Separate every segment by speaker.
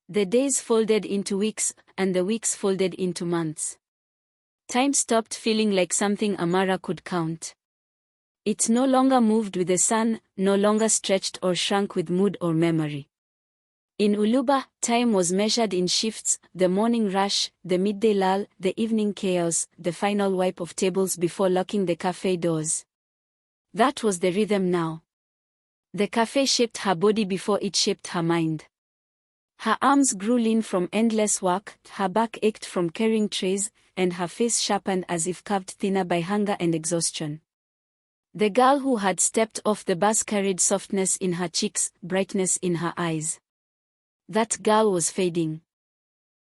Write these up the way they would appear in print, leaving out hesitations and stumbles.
Speaker 1: The days folded into weeks, and the weeks folded into months. Time stopped feeling like something Amara could count. It no longer moved with the sun, no longer stretched or shrunk with mood or memory. In Uluba, time was measured in shifts: the morning rush, the midday lull, the evening chaos, the final wipe of tables before locking the café doors. That was the rhythm now. The café shaped her body before it shaped her mind. Her arms grew lean from endless work, her back ached from carrying trays, and her face sharpened as if carved thinner by hunger and exhaustion. The girl who had stepped off the bus carried softness in her cheeks, brightness in her eyes. That girl was fading.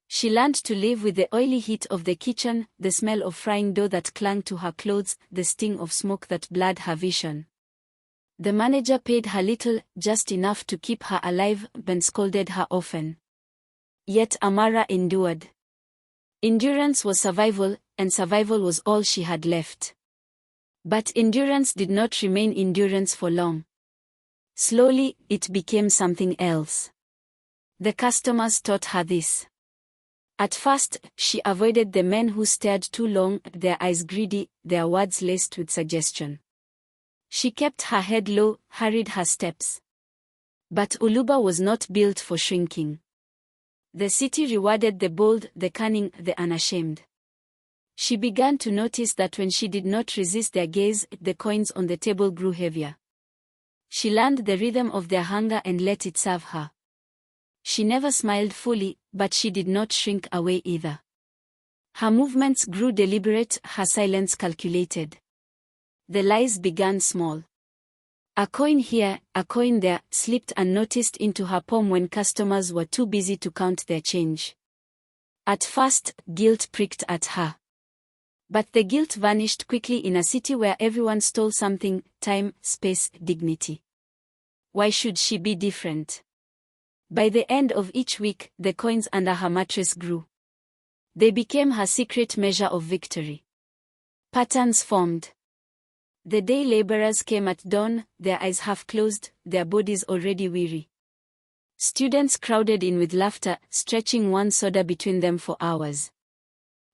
Speaker 1: She learned to live with the oily heat of the kitchen, the smell of frying dough that clung to her clothes, the sting of smoke that blurred her vision. The manager paid her little, just enough to keep her alive, but scolded her often. Yet Amara endured. Endurance was survival, and survival was all she had left. But endurance did not remain endurance for long. Slowly, it became something else. The customers taught her this. At first, she avoided the men who stared too long, their eyes greedy, their words laced with suggestion. She kept her head low, hurried her steps. But Uluba was not built for shrinking. The city rewarded the bold, the cunning, the unashamed. She began to notice that when she did not resist their gaze, the coins on the table grew heavier. She learned the rhythm of their hunger and let it serve her. She never smiled fully, but she did not shrink away either. Her movements grew deliberate, her silence calculated. The lies began small. A coin here, a coin there, slipped unnoticed into her palm when customers were too busy to count their change. At first, guilt pricked at her. But the guilt vanished quickly in a city where everyone stole something: time, space, dignity. Why should she be different? By the end of each week, the coins under her mattress grew. They became her secret measure of victory. Patterns formed. The day laborers came at dawn, their eyes half closed, their bodies already weary. Students crowded in with laughter, stretching one soda between them for hours.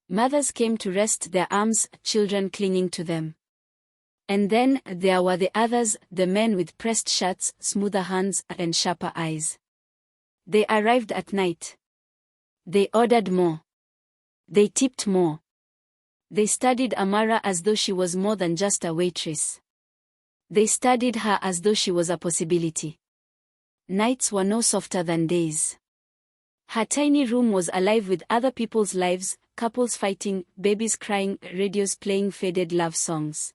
Speaker 1: Mothers came to rest their arms, children clinging to them. And then, there were the others, the men with pressed shirts, smoother hands, and sharper eyes. They arrived at night. They ordered more. They tipped more. They studied Amara as though she was more than just a waitress. They studied her as though she was a possibility. Nights were no softer than days. Her tiny room was alive with other people's lives, couples fighting, babies crying, radios playing faded love songs.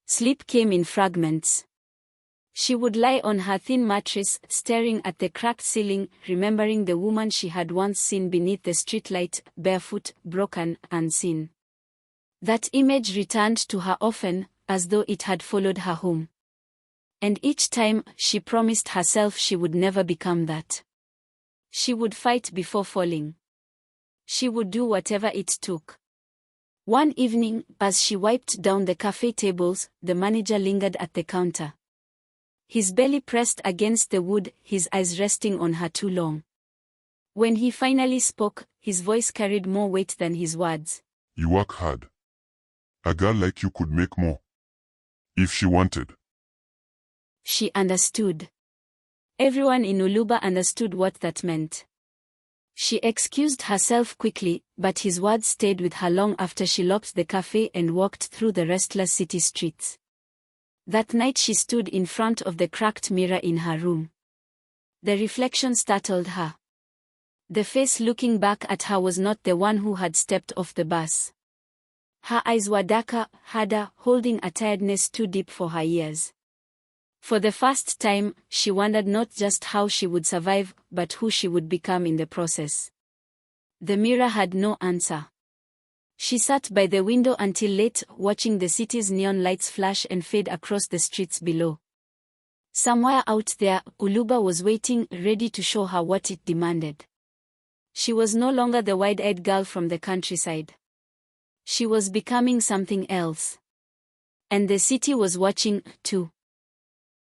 Speaker 1: Sleep came in fragments. She would lie on her thin mattress, staring at the cracked ceiling, remembering the woman she had once seen beneath the streetlight, barefoot, broken, unseen. That image returned to her often, as though it had followed her home. And each time, she promised herself she would never become that. She would fight before falling. She would do whatever it took. One evening, as she wiped down the cafe tables, the manager lingered at the counter. His belly pressed against the wood, his eyes resting on her too long. When he finally spoke, his voice carried more weight than his words.
Speaker 2: You work hard. A girl like you could make more. If she wanted.
Speaker 1: She understood. Everyone in Uluba understood what that meant. She excused herself quickly, but his words stayed with her long after she locked the cafe and walked through the restless city streets. That night she stood in front of the cracked mirror in her room. The reflection startled her. The face looking back at her was not the one who had stepped off the bus. Her eyes were darker, harder, holding a tiredness too deep for her years. For the first time, she wondered not just how she would survive, but who she would become in the process. The mirror had no answer. She sat by the window until late, watching the city's neon lights flash and fade across the streets below. Somewhere out there, Uluba was waiting, ready to show her what it demanded. She was no longer the wide-eyed girl from the countryside. She was becoming something else. And the city was watching, too.